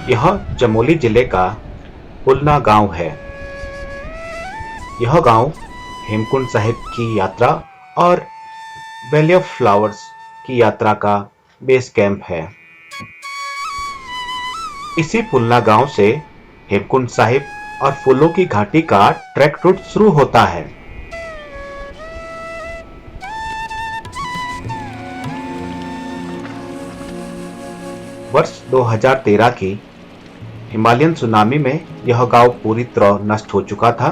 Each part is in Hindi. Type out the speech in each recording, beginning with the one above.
यह चमोली जिले का पुलना गांव है। यह गांव हेमकुंड साहिब की यात्रा और वैली ऑफ फ्लावर्स की यात्रा का बेस कैंप है। इसी पुलना गांव से हेमकुंड साहिब और फूलों की घाटी का ट्रैक रूट शुरू होता है। वर्ष 2013 की हिमालयन सुनामी में यह गांव पूरी तरह नष्ट हो चुका था।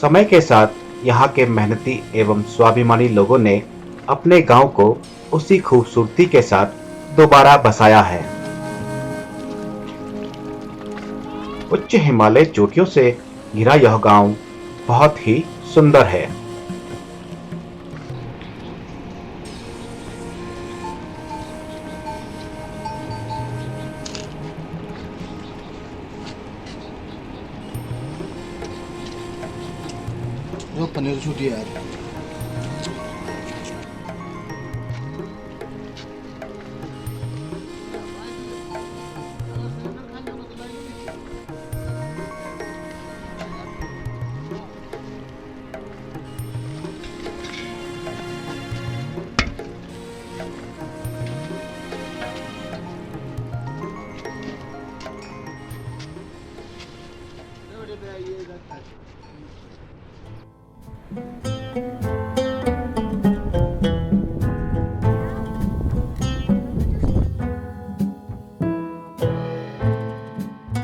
समय के साथ यहाँ के मेहनती एवं स्वाभिमानी लोगों ने अपने गांव को उसी खूबसूरती के साथ दोबारा बसाया है। उच्च हिमालय चोटियों से घिरा यह गांव बहुत ही सुंदर है। जो पनीर छूटी यार।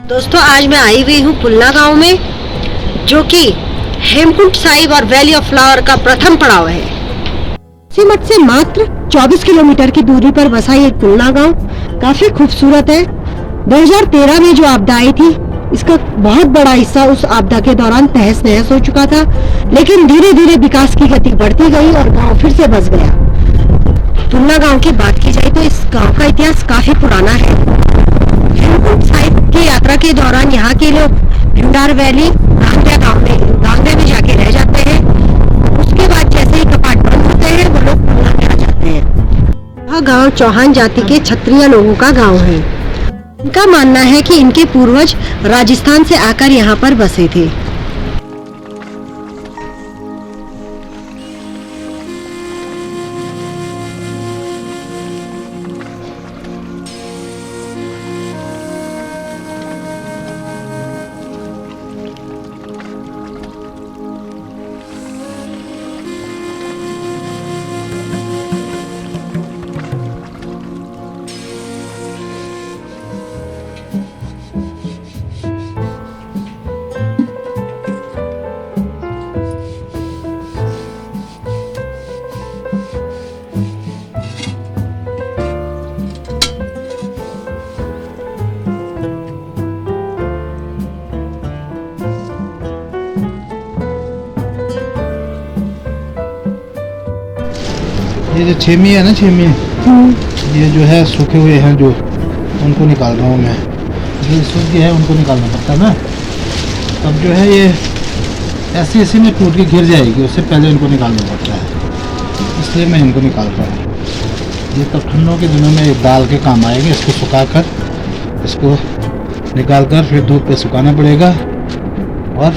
दोस्तों, आज मैं आई हुई हूँ पुलना गांव में, जो कि हेमकुंड साहिब और वैली ऑफ फ्लावर का प्रथम पड़ाव है। सीमत से मात्र 24 किलोमीटर की दूरी पर बसा ये पुलना गांव काफी खूबसूरत है। 2013 में जो आपदा आई थी, इसका बहुत बड़ा हिस्सा उस आपदा के दौरान तहस नहस हो चुका था, लेकिन धीरे धीरे विकास की गति बढ़ती गई और गांव फिर से बस गया। पुलना गांव की बात की जाए तो इस गांव का इतिहास काफी पुराना है। हेमकुंड साहिब की यात्रा के दौरान यहाँ के लोग भिंडार वैली गांगड़े में जाके रह जाते हैं। उसके बाद जैसे ही कपाट बंद होते हैं, वो लोग पुलना में आ जाते हैं। यह गांव चौहान जाति के क्षत्रिय लोगों का गांव है। इनका मानना है कि इनके पूर्वज राजस्थान से आकर यहाँ पर बसे थे। ये जो छेमी है ना, छेमी ये जो है सूखे हुए हैं, जो उनको निकाल रहा हूँ मैं। जो सूखे है उनको निकालना पड़ता है ना, तब जो है ये ऐसे ऐसे में टूट के गिर जाएगी, उससे पहले इनको निकालना पड़ता है, इसलिए मैं इनको निकाल रहा हूँ। ये तो ठंडों के दिनों में ये दाल के काम आएंगे। इसको सुखाकर, इसको निकाल कर फिर धूप पे सुखाना पड़ेगा और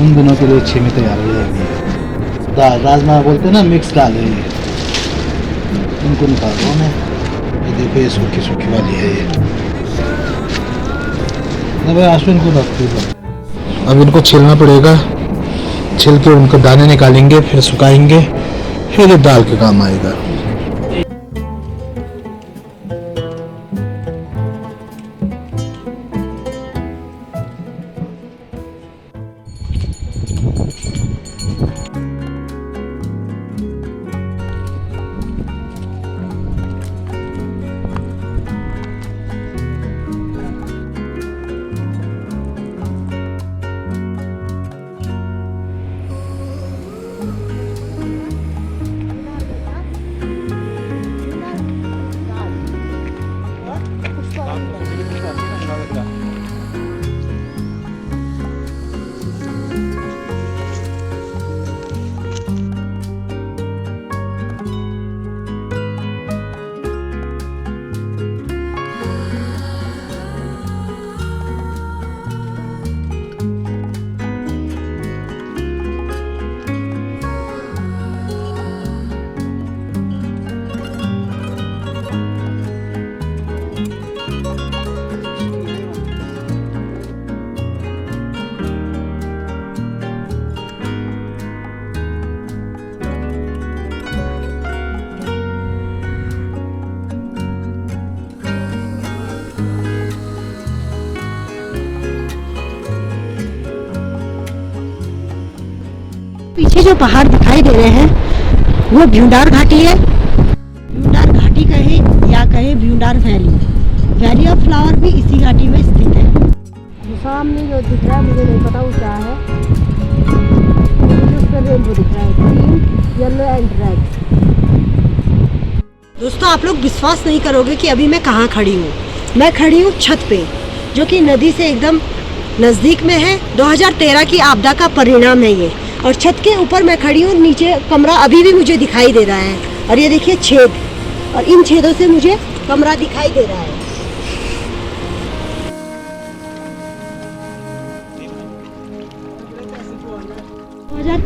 उन दिनों के लिए छीमी तैयार हो जाएगी। दाल राजमा बोलते हैं ना, मिक्स दाल है ये। इनको निकाल दो मैं। ये देखो ये सूखी सूखी वाली है ये। अब आंसू इनको रख दो। अब इनको छीलना पड़ेगा। छिल के उनको दाने निकालेंगे, फिर सुखाएंगे, फिर ये दाल के काम आएगा। पीछे जो पहाड़ दिखाई दे रहे हैं वो भ्यूंडार घाटी है। भ्यूंडार घाटी कहे या कहे Bhyundar valley, valley of flower भी इसी घाटी में स्थित है। सामने जो दिख रहा है मुझे नहीं पता वो क्या है, उस पर रेनबो दिख रहा है, ग्रीन, येलो एंड रेड। दोस्तों आप लोग विश्वास नहीं करोगे कि अभी मैं कहाँ खड़ी हूँ। मैं खड़ी हूँ छत पे, जो कि नदी से एकदम नज़दीक में है। 2013 की आपदा का परिणाम है ये। और छत के ऊपर मैं खड़ी हूँ, नीचे कमरा अभी भी मुझे दिखाई दे रहा है। और ये देखिए छेद, और इन छेदों से मुझे कमरा दिखाई दे रहा है।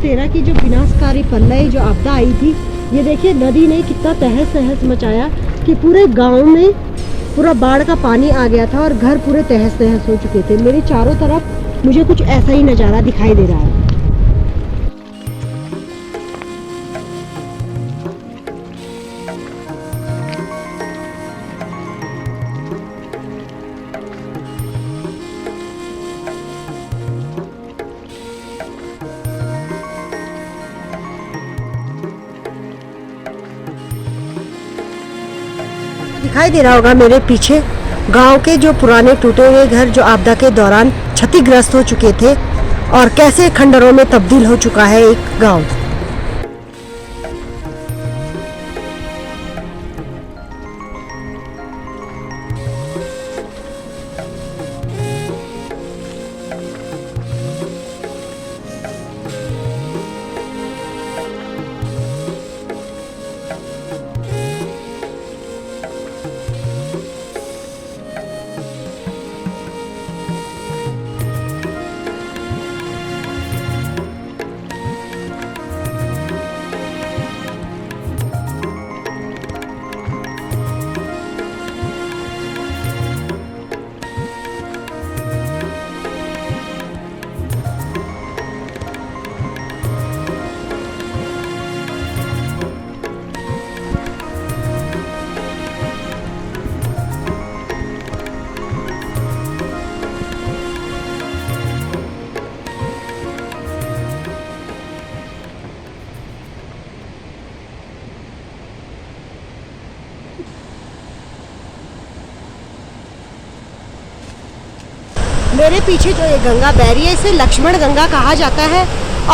तेरह की जो विनाशकारी प्रलय जो आपदा आई थी, ये देखिए नदी ने कितना तहस नहस मचाया कि पूरे गांव में पूरा बाढ़ का पानी आ गया था और घर पूरे तहस नहस हो चुके थे। मेरे चारों तरफ मुझे कुछ ऐसा ही नज़ारा दिखाई दे रहा है। दिखाई दे रहा होगा मेरे पीछे गांव के जो पुराने टूटे हुए घर जो आपदा के दौरान क्षतिग्रस्त हो चुके थे और कैसे खंडरों में तब्दील हो चुका है एक गांव। मेरे पीछे जो ये गंगा बह रही है इसे लक्ष्मण गंगा कहा जाता है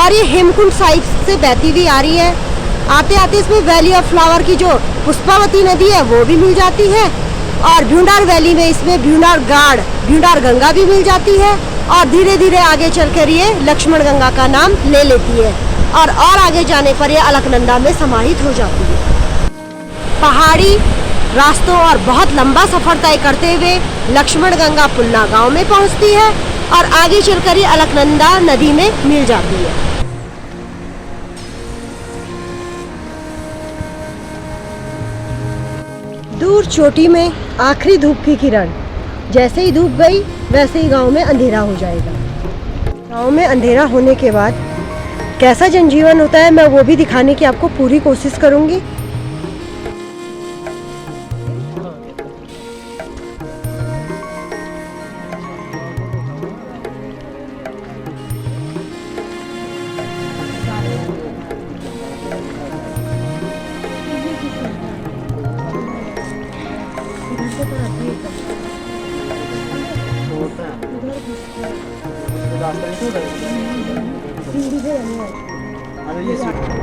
और ये हेमकुंड साइड से बहती हुई आ रही है। आते आते इसमें वैली ऑफ फ्लावर की जो पुष्पावती नदी है वो भी मिल जाती है और भ्यूंडार वैली में इसमें भ्यूंडार गाड़ भ्यूंडार गंगा भी मिल जाती है और धीरे धीरे आगे चलकर ये लक्ष्मण गंगा का नाम ले लेती है और आगे जाने पर ये अलकनंदा में समाहित हो जाती है। पहाड़ी रास्तों और बहुत लंबा सफर तय करते हुए लक्ष्मण गंगा पुलना गांव में पहुंचती है और आगे चलकर ये अलकनंदा नदी में मिल जाती है। दूर चोटी में आखिरी धूप की किरण, जैसे ही धूप गई वैसे ही गांव में अंधेरा हो जाएगा। गांव में अंधेरा होने के बाद कैसा जनजीवन होता है मैं वो भी दिखाने की आपको पूरी कोशिश करूंगी।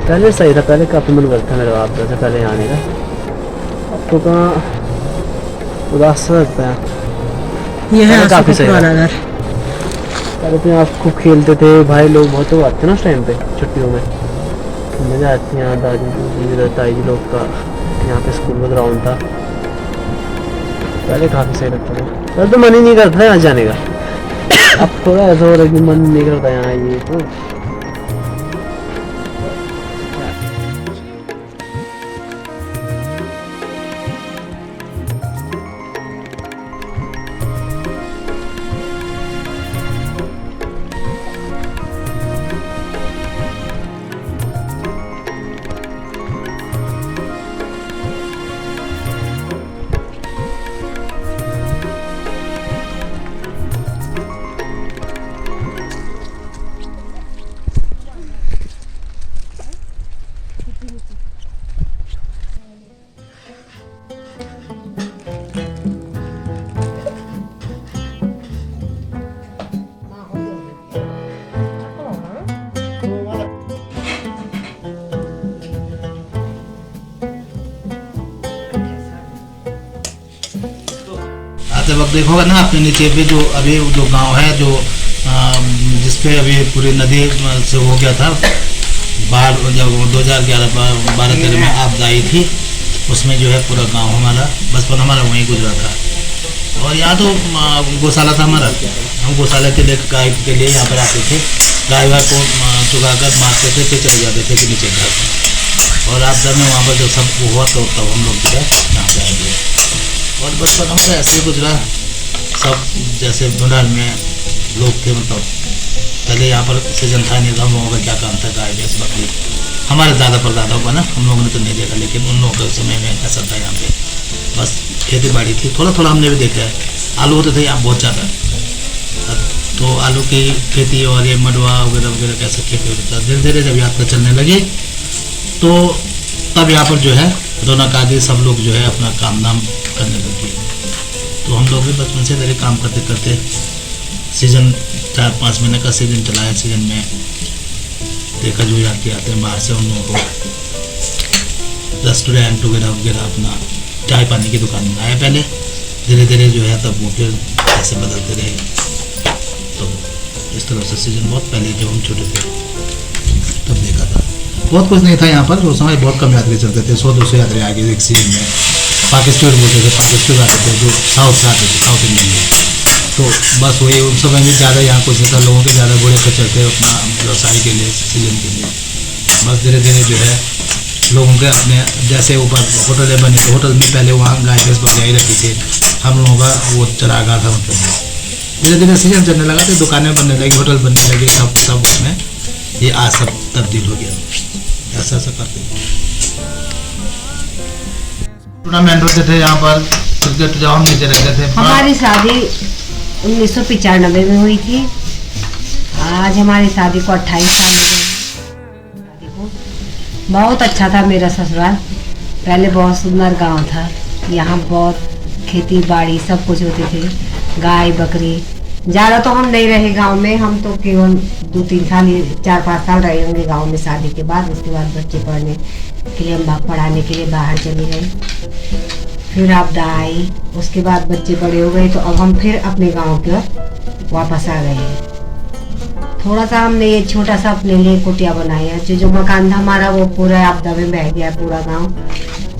पहले सही था, पहले काफ़ी मन करता मेरा आप से पहले आने का। अब तो कहाँ उदास सा लगता है। ये है काफ़ी सही पुराना घर। पहले तो यहाँ खूब खेलते थे भाई लोग, बहुत लोग आते ना उस टाइम पे छुट्टियों में, मज़ा आती है। यहाँ दादी ताई जी लोग का यहाँ पे स्कूल में ग्राउंड था, पहले काफ़ी सही लगता था। पहले तो मन ही नहीं करता यहाँ जाने का, अब थोड़ा ऐसा हो रहा है कि मन नहीं करता यहाँ ये तो। आते वक्त देखोगे ना आपने नीचे पे जो अभी जो गांव है जो जिसपे अभी पूरी नदी से हो गया था बाढ़, जब 2011-12-13 में आपदा आई थी, उसमें जो है पूरा गांव हमारा बचपन हमारा वहीं गुजरा था। और यहाँ तो गौशाला था हमारा, हम गौशाला के लिए गाय के लिए यहाँ पर आते थे, गाय वाय को चुगाकर मारते थे, फिर चले जाते थे कि नीचे घर पर। और आपदा में वहाँ पर जब सब हुआ तो तब हम लोग जो है यहाँ पर आ गए। और बचपन हमारा ऐसे ही गुजरा, सब जैसे भंडार में लोग थे, मतलब पहले यहाँ पर सीजन था नहीं, हम लोगों का क्या काम था, गाय भैंस बकरी। हमारे दादा परदादाओं का ना, हम लोगों ने तो नहीं देखा, लेकिन उन लोगों के समय में ऐसा था। यहाँ पे बस खेती बाड़ी थी, थोड़ा थोड़ा हमने भी देखा है। आलू होते थे यहाँ बहुत ज़्यादा, तो आलू की खेती और ये मडवा वगैरह वगैरह कैसे खेती होता था। धीरे धीरे जब यात्रा चलने लगी तो तब यहाँ पर जो है रौनक आदि सब लोग जो है अपना काम नाम करने लगे। तो हम लोग भी बचपन से मेरे काम करते करते सीज़न 4-5 महीने का सीज़न चला है। सीज़न में देखा जो यात्री आते हैं बाहर से, उन लोगों को रेस्टोरेंट वगैरह वगैरह अपना चाय पानी की दुकान बनाया पहले, धीरे धीरे जो है तब वो फिर ऐसे बदलते रहे। तो इस तरह से सीज़न बहुत पहले जब हम छोटे थे तब देखा था। बहुत कुछ नहीं था यहाँ पर, उस समय बहुत कम यात्री चलते थे, 100-200 यात्री आ गए एक सीज़न में। पाकिस्तान बोलते थे, पाकिस्तान आते थे जो साउथ से आते थे, साउथ इंडियन में। तो बस वही उन समय में ज़्यादा यहाँ कुछ नहीं था, लोगों के ज़्यादा घोड़े पर चलते अपना व्यवसाय के लिए, सीजन के लिए। बस धीरे धीरे जो है लोगों के अपने जैसे ऊपर होटलें बनी, तो होटल में पहले वहाँ गाय भैंस बकरियाँ रखी थी, हम लोगों का वो चरागाह था। मतलब धीरे धीरे सीजन चलने लगा तो दुकानें बनने लगी, होटल बनने लगे, सब उसमें ये आज सब तब्दील हो गया। ऐसा ऐसा करते टूर्नामेंट होते थे यहाँ पर, क्रिकेट जब हम नीचे रहते थे। हमारी शादी 1995 में हुई थी। आज हमारी शादी को 28 साल हो गए। बहुत अच्छा था मेरा ससुराल, पहले बहुत सुंदर गांव था। यहाँ बहुत खेती बाड़ी सब कुछ होते थे, गाय बकरी। ज़्यादा तो हम नहीं रहे गांव में, हम तो केवल 2-3 साल, 4-5 साल रहे होंगे गांव में शादी के बाद। उसके बाद बच्चे पढ़ने के लिए, हम पढ़ाने के लिए बाहर चले गए। फिर आपदा आई, उसके बाद बच्चे बड़े हो गए, तो अब हम फिर अपने गांव की ओर वापस आ गए हैं। थोड़ा सा हमने ये छोटा सा अपने लिए कुटिया बनाया है। जो मकान था हमारा वो पूरा आपदा में बह गया, पूरा गांव।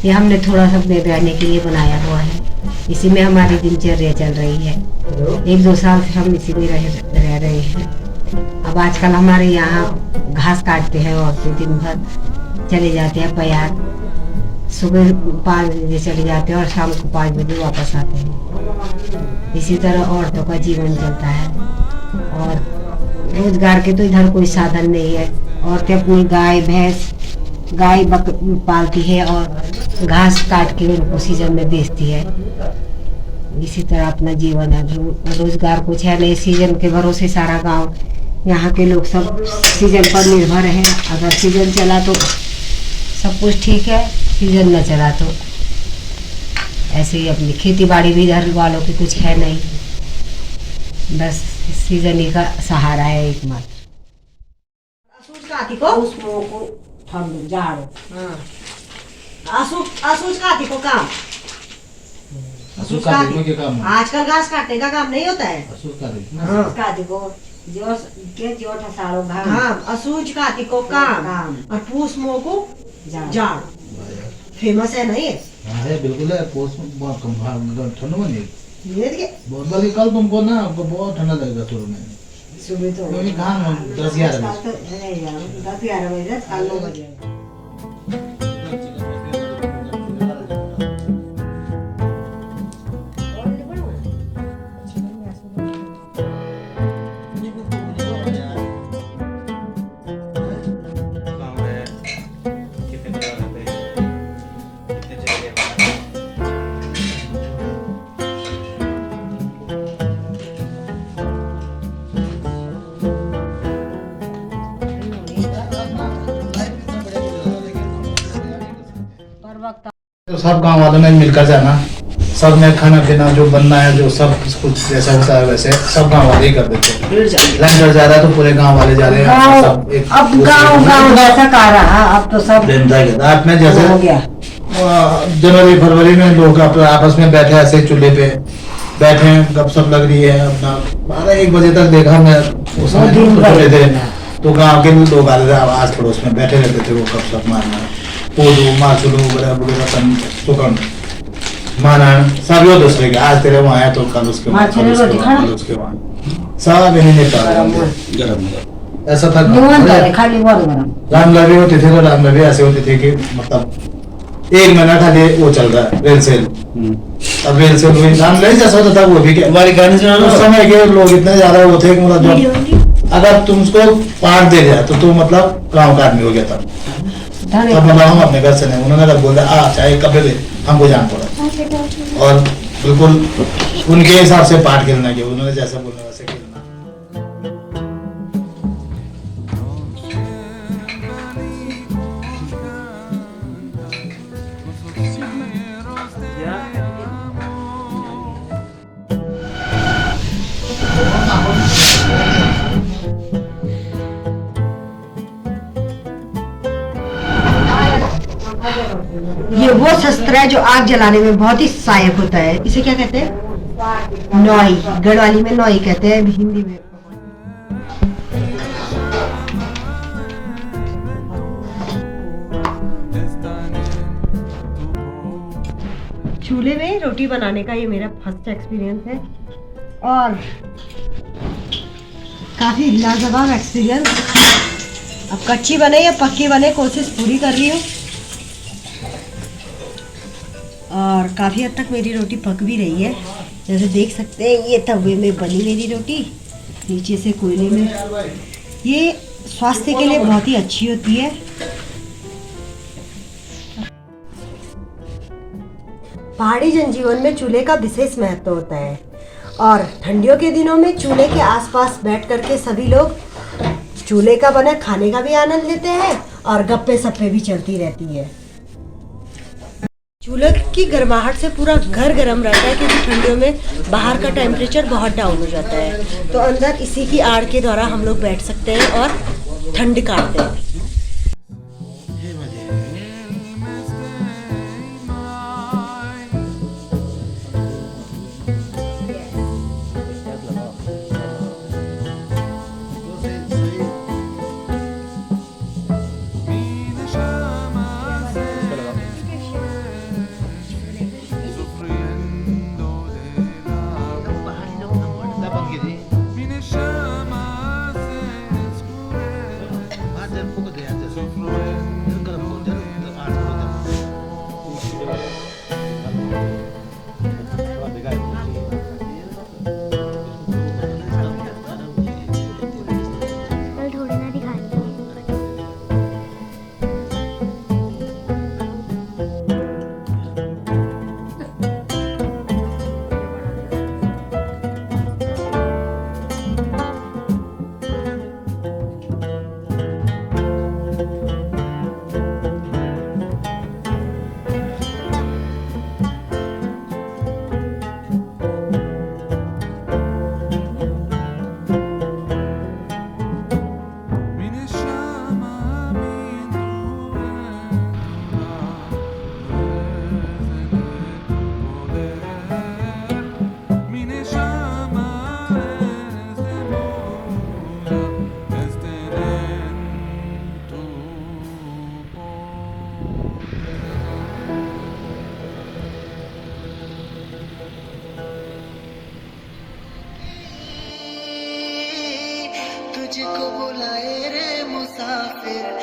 ये हमने थोड़ा सा अपने रहने के लिए बनाया हुआ है। इसी में हमारी दिनचर्या चल रही है। 1-2 साल से हम इसी में रह रहे हैं। अब आजकल हमारे यहाँ घास काटते हैं औरतें, दिन भर चले जाते हैं बयार। सुबह 5 बजे चले जाते हैं और शाम को 5 बजे वापस आते हैं। इसी तरह औरतों का जीवन चलता है और रोजगार के तो इधर कोई साधन नहीं है। औरतें अपनी गाय भैंस पालती है और घास काट के उनको सीजन में बेचती है। इसी तरह अपना जीवन है। रोजगार कुछ है नहीं, सीजन के भरोसे सारा गांव, यहाँ के लोग सब सीजन पर निर्भर हैं। अगर सीजन चला तो सब कुछ ठीक है, सीजन न चला तो ऐसे ही। अपनी खेती बाड़ी भी इधर वालों की कुछ है नहीं, बस सीजन ही का सहारा है एकमात्र। आजकल घास काटने का काम नहीं होता है। असूज कार्तिक को काम और पूस मोह को जाड़। फेमस है ना ये? है बिल्कुल है। पोस्ट में बहुत कम ठंड में नहीं, ये देखिए बहुत बल्कि कल तुमको ना आपको बहुत ठंडा लगेगा शुरू में। सुबह तो क्योंकि कहाँ 10-11 बजे 10-11 बजे 9 बजे। तो सब गांव वालों ने मिलकर जाना, सब में खाना पीना जो बनना है, जो सब कुछ जैसा होता है वैसे सब गांव वाले ही कर देते हैं। लंगर जा रहा है तो पूरे गांव वाले जा रहे हैं। सब एक अब गांव जैसा का रहा, अब तो सब रात में जैसे हो गया। जनवरी फरवरी में लोग आपस में बैठे ऐसे चूल्हे पे बैठे गपशप लग रही है अपना। 12-1 बजे तक देखा मैं उस समय तो थे, तो गाँव के लोग आ रहे थे, आस पड़ोस में बैठे रहते थे वो गपशप मारना, पोदू माचुलू वगैरह माना सब यो दूसरे के। आज तेरे वहाँ है तो कल उसके वहाँ, कल उसके वहाँ सब इन्हीं ने कहा। ऐसा था। रामनवमी होती थी तो रामनवमी ऐसे होती थी कि मतलब 1 महीना खाली वो चल रहा है रेल सेल। अब रेल सेल हुई, रामनवमी जैसा होता था वो भी क्या उस समय के लोग इतने ज्यादा वो थे कि मतलब अगर तुम उसको पार दे दिया तो तू मतलब गाँव का आदमी हो गया था। तब मतलब हम अपने घर से नहीं, उन्होंने अगर बोला चाहे कपड़े दे, हमको जान पड़ा और बिल्कुल उनके हिसाब से पाठ खेलना किया, उन्होंने जैसा बोला वैसे खेलना। ये वो शस्त्र है जो आग जलाने में बहुत ही सहायक होता है। इसे क्या कहते हैं? नौई। गढ़वाली में नौई कहते हैं, हिंदी में। चूल्हे में रोटी बनाने का ये मेरा फर्स्ट एक्सपीरियंस है और काफी लाजवाब एक्सपीरियंस। अब कच्ची बने या पक्की बने, कोशिश पूरी कर रही हूँ और काफ़ी हद तक मेरी रोटी पक भी रही है। जैसे देख सकते हैं ये तवे में बनी मेरी रोटी, नीचे से कोयले में। ये स्वास्थ्य के लिए बहुत ही अच्छी होती है। पहाड़ी जनजीवन में चूल्हे का विशेष महत्व होता है और ठंडियों के दिनों में चूल्हे के आसपास बैठ करके सभी लोग चूल्हे का बना खाने का भी आनंद लेते हैं और गप्पे सप्पे भी चलती रहती है। चूल्हे की गर्माहट से पूरा घर गर्म रहता है क्योंकि ठंडियों में बाहर का टेम्परेचर बहुत डाउन हो जाता है, तो अंदर इसी की आड़ के द्वारा हम लोग बैठ सकते हैं और ठंड काटते हैं। मुझको बुलाए रे मुसाफिर